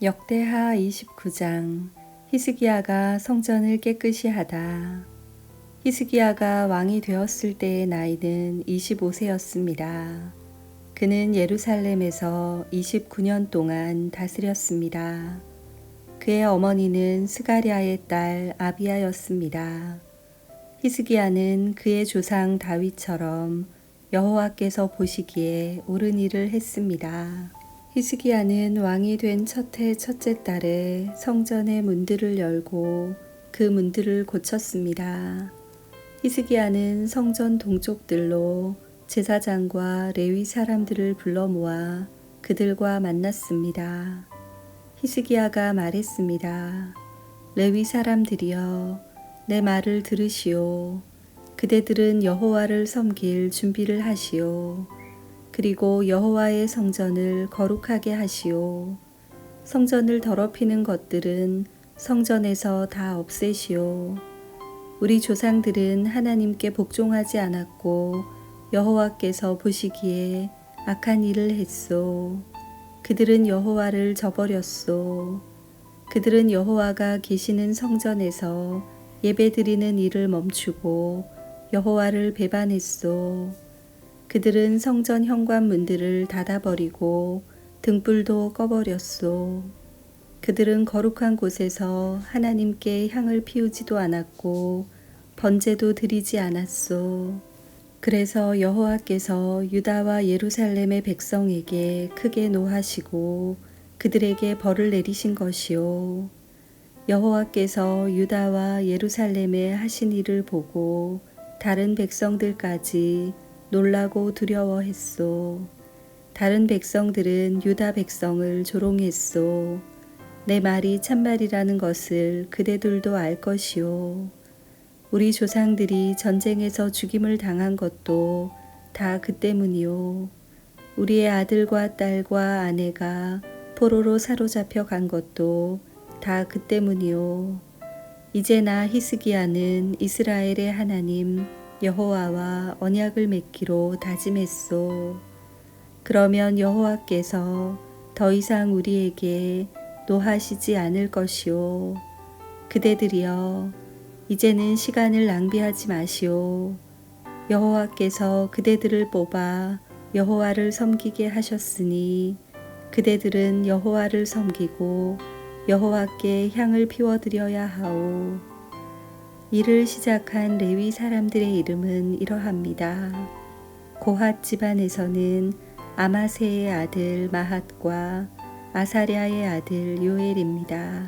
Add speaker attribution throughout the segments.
Speaker 1: 역대하 29장. 히스기야가 성전을 깨끗이 하다. 히스기야가 왕이 되었을 때의 나이는 25세였습니다. 그는 예루살렘에서 29년 동안 다스렸습니다. 그의 어머니는 스가랴의 딸 아비야였습니다. 히스기야는 그의 조상 다윗처럼 여호와께서 보시기에 옳은 일을 했습니다. 히스기야는 왕이 된 첫 해 첫째 달에 성전의 문들을 열고 그 문들을 고쳤습니다. 히스기야는 성전 동쪽들로 제사장과 레위 사람들을 불러 모아 그들과 만났습니다. 히스기야가 말했습니다. 레위 사람들이여, 내 말을 들으시오. 그대들은 여호와를 섬길 준비를 하시오. 그리고 여호와의 성전을 거룩하게 하시오. 성전을 더럽히는 것들은 성전에서 다 없애시오. 우리 조상들은 하나님께 복종하지 않았고 여호와께서 보시기에 악한 일을 했소. 그들은 여호와를 저버렸소. 그들은 여호와가 계시는 성전에서 예배드리는 일을 멈추고 여호와를 배반했소. 그들은 성전 현관문들을 닫아버리고 등불도 꺼버렸소. 그들은 거룩한 곳에서 하나님께 향을 피우지도 않았고 번제도 드리지 않았소. 그래서 여호와께서 유다와 예루살렘의 백성에게 크게 노하시고 그들에게 벌을 내리신 것이요. 여호와께서 유다와 예루살렘에 하신 일을 보고 다른 백성들까지 놀라고 두려워했소. 다른 백성들은 유다 백성을 조롱했소. 내 말이 참말이라는 것을 그대들도 알 것이요. 우리 조상들이 전쟁에서 죽임을 당한 것도 다 그 때문이요. 우리의 아들과 딸과 아내가 포로로 사로잡혀 간 것도 다 그 때문이요. 이제 나 히스기야는 이스라엘의 하나님 여호와와 언약을 맺기로 다짐했소. 그러면 여호와께서 더 이상 우리에게 노하시지 않을 것이요. 그대들이여, 이제는 시간을 낭비하지 마시오. 여호와께서 그대들을 뽑아 여호와를 섬기게 하셨으니 그대들은 여호와를 섬기고 여호와께 향을 피워드려야 하오. 이를 시작한 레위 사람들의 이름은 이러합니다. 고핫 집안에서는 아마세의 아들 마핫과 아사랴의 아들 요엘입니다.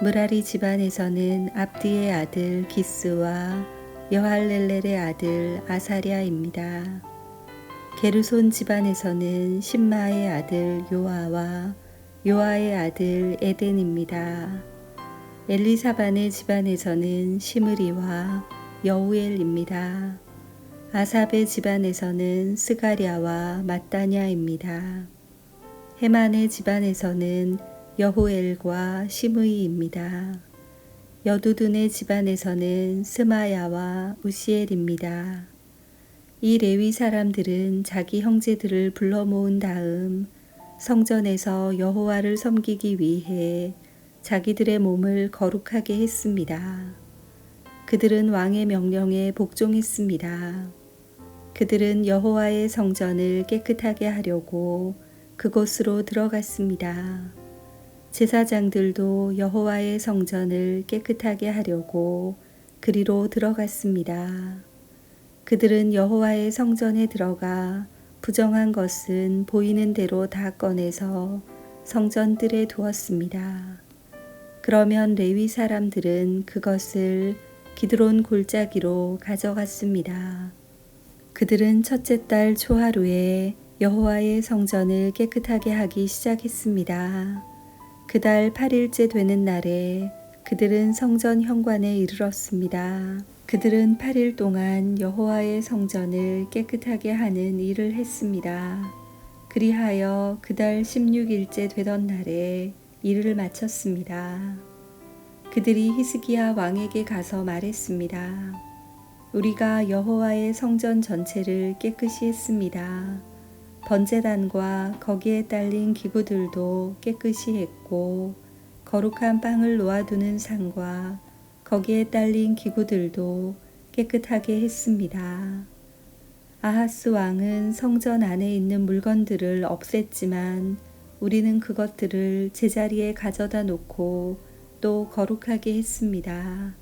Speaker 1: 므라리 집안에서는 압디의 아들 기스와 여할렐렐의 아들 아사랴입니다. 게르손 집안에서는 심마의 아들 요아와 요아의 아들 에덴입니다. 엘리사반의 집안에서는 시므리와 여우엘입니다. 아삽의 집안에서는 스가랴와 mat다냐입니다. 헤만의 집안에서는 여후엘과 시므이입니다. 여두둔의 집안에서는 스마야와 우시엘입니다. 이 레위 사람들은 자기 형제들을 불러 모은 다음 성전에서 여호와를 섬기기 위해 자기들의 몸을 거룩하게 했습니다. 그들은 왕의 명령에 복종했습니다. 그들은 여호와의 성전을 깨끗하게 하려고 그곳으로 들어갔습니다. 제사장들도 여호와의 성전을 깨끗하게 하려고 그리로 들어갔습니다. 그들은 여호와의 성전에 들어가 부정한 것은 보이는 대로 다 꺼내서 성전 뜰에 두었습니다. 그러면 레위 사람들은 그것을 기드론 골짜기로 가져갔습니다. 그들은 첫째 달 초하루에 여호와의 성전을 깨끗하게 하기 시작했습니다. 그달 8일째 되는 날에 그들은 성전 현관에 이르렀습니다. 그들은 8일 동안 여호와의 성전을 깨끗하게 하는 일을 했습니다. 그리하여 그달 16일째 되던 날에 일을 마쳤습니다. 그들이 히스기야 왕에게 가서 말했습니다. 우리가 여호와의 성전 전체를 깨끗이 했습니다. 번제단과 거기에 딸린 기구들도 깨끗이 했고 거룩한 빵을 놓아두는 상과 거기에 딸린 기구들도 깨끗하게 했습니다. 아하스 왕은 성전 안에 있는 물건들을 없앴지만 우리는 그것들을 제자리에 가져다 놓고 또 거룩하게 했습니다.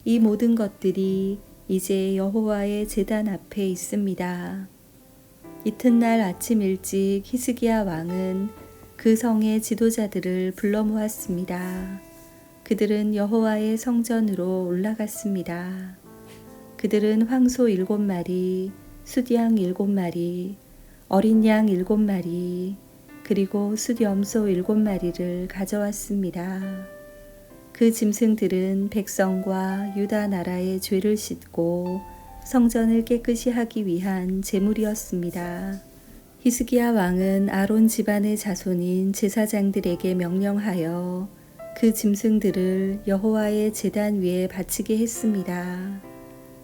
Speaker 1: 이 모든 것들이 이제 여호와의 제단 앞에 있습니다. 이튿날 아침 일찍 히스기야 왕은 그 성의 지도자들을 불러 모았습니다. 그들은 여호와의 성전으로 올라갔습니다. 그들은 황소 7마리, 숫양 7마리, 어린 양 7마리, 그리고 숫염소 7마리를 가져왔습니다. 그 짐승들은 백성과 유다 나라의 죄를 씻고 성전을 깨끗이 하기 위한 제물이었습니다. 히스기야 왕은 아론 집안의 자손인 제사장들에게 명령하여 그 짐승들을 여호와의 제단 위에 바치게 했습니다.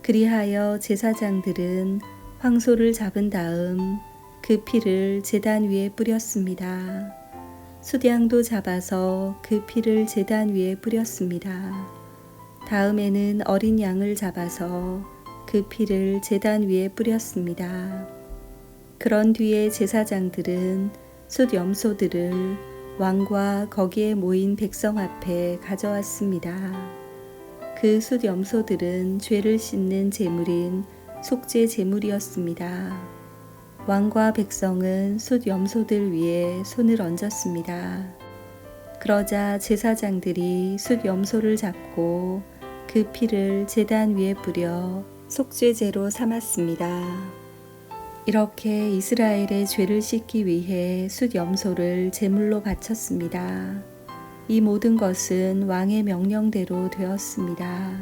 Speaker 1: 그리하여 제사장들은 황소를 잡은 다음 그 피를 제단 위에 뿌렸습니다. 숫양도 잡아서 그 피를 제단 위에 뿌렸습니다. 다음에는 어린 양을 잡아서 그 피를 제단 위에 뿌렸습니다. 그런 뒤에 제사장들은 숫염소들을 왕과 거기에 모인 백성 앞에 가져왔습니다. 그 숫염소들은 죄를 씻는 제물인 속죄 제물이었습니다. 왕과 백성은 숫염소들 위에 손을 얹었습니다. 그러자 제사장들이 숫염소를 잡고 그 피를 제단 위에 뿌려 속죄제로 삼았습니다. 이렇게 이스라엘의 죄를 씻기 위해 숫염소를 제물로 바쳤습니다. 이 모든 것은 왕의 명령대로 되었습니다.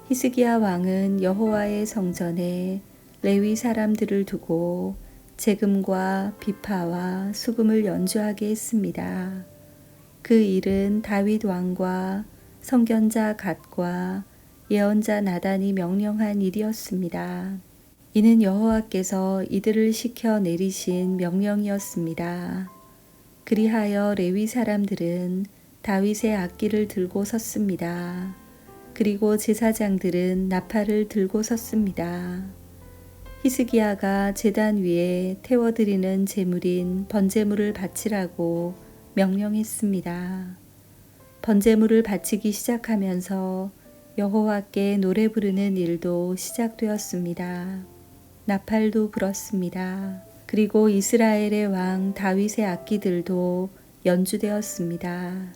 Speaker 1: 히스기야 왕은 여호와의 성전에 레위 사람들을 두고 제금과 비파와 수금을 연주하게 했습니다. 그 일은 다윗 왕과 선견자 갓과 예언자 나단이 명령한 일이었습니다. 이는 여호와께서 이들을 시켜 내리신 명령이었습니다. 그리하여 레위 사람들은 다윗의 악기를 들고 섰습니다. 그리고 제사장들은 나팔을 들고 섰습니다. 히스기야가 제단 위에 태워드리는 제물인 번제물을 바치라고 명령했습니다. 번제물을 바치기 시작하면서 여호와께 노래 부르는 일도 시작되었습니다. 나팔도 불었습니다. 그리고 이스라엘의 왕 다윗의 악기들도 연주되었습니다.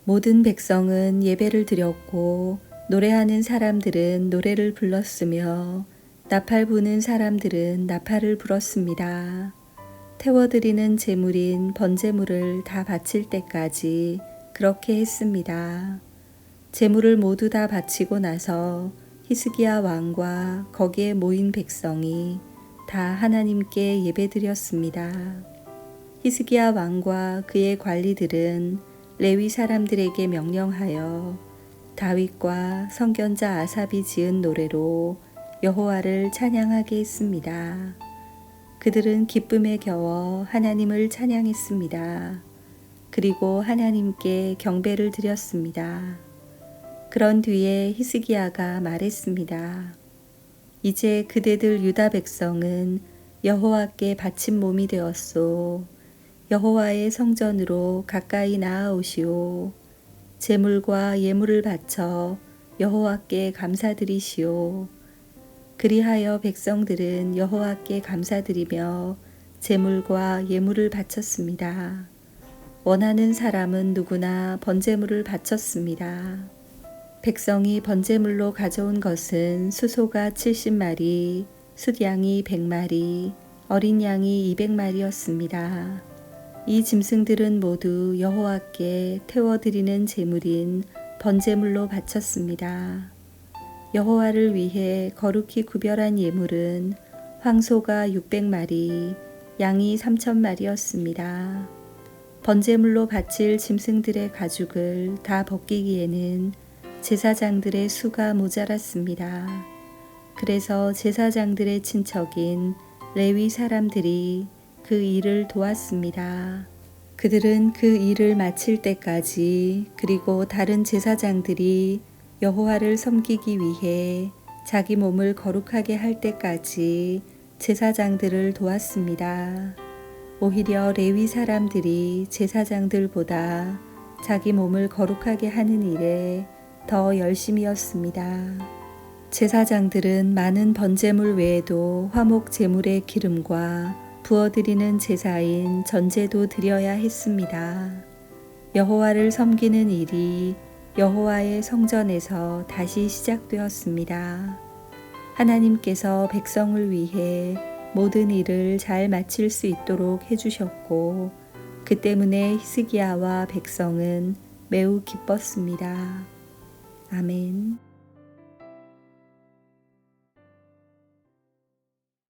Speaker 1: 모든 백성은 예배를 드렸고 노래하는 사람들은 노래를 불렀으며 나팔 부는 사람들은 나팔을 불었습니다. 태워드리는 제물인 번제물을 다 바칠 때까지 그렇게 했습니다. 제물을 모두 다 바치고 나서 히스기야 왕과 거기에 모인 백성이 다 하나님께 예배드렸습니다. 히스기야 왕과 그의 관리들은 레위 사람들에게 명령하여 다윗과 선견자 아삽이 지은 노래로 여호와를 찬양하게 했습니다. 그들은 기쁨에 겨워 하나님을 찬양했습니다. 그리고 하나님께 경배를 드렸습니다. 그런 뒤에 히스기야가 말했습니다. 이제 그대들 유다 백성은 여호와께 바친 몸이 되었소. 여호와의 성전으로 가까이 나아오시오. 제물과 예물을 바쳐 여호와께 감사드리시오. 그리하여 백성들은 여호와께 감사드리며 제물과 예물을 바쳤습니다. 원하는 사람은 누구나 번제물을 바쳤습니다. 백성이 번제물로 가져온 것은 수소가 70마리, 숫양이 100마리, 어린 양이 200마리였습니다. 이 짐승들은 모두 여호와께 태워드리는 제물인 번제물로 바쳤습니다. 여호와를 위해 거룩히 구별한 예물은 황소가 600마리, 양이 3,000마리였습니다. 번제물로 바칠 짐승들의 가죽을 다 벗기기에는 제사장들의 수가 모자랐습니다. 그래서 제사장들의 친척인 레위 사람들이 그 일을 도왔습니다. 그들은 그 일을 마칠 때까지 그리고 다른 제사장들이 여호와를 섬기기 위해 자기 몸을 거룩하게 할 때까지 제사장들을 도왔습니다. 오히려 레위 사람들이 제사장들보다 자기 몸을 거룩하게 하는 일에 더 열심이었습니다. 제사장들은 많은 번제물 외에도 화목 제물의 기름과 부어드리는 제사인 전제도 드려야 했습니다. 여호와를 섬기는 일이 여호와의 성전에서 다시 시작되었습니다. 하나님께서 백성을 위해 모든 일을 잘 마칠 수 있도록 해주셨고 그 때문에 히스기야와 백성은 매우 기뻤습니다. 아멘.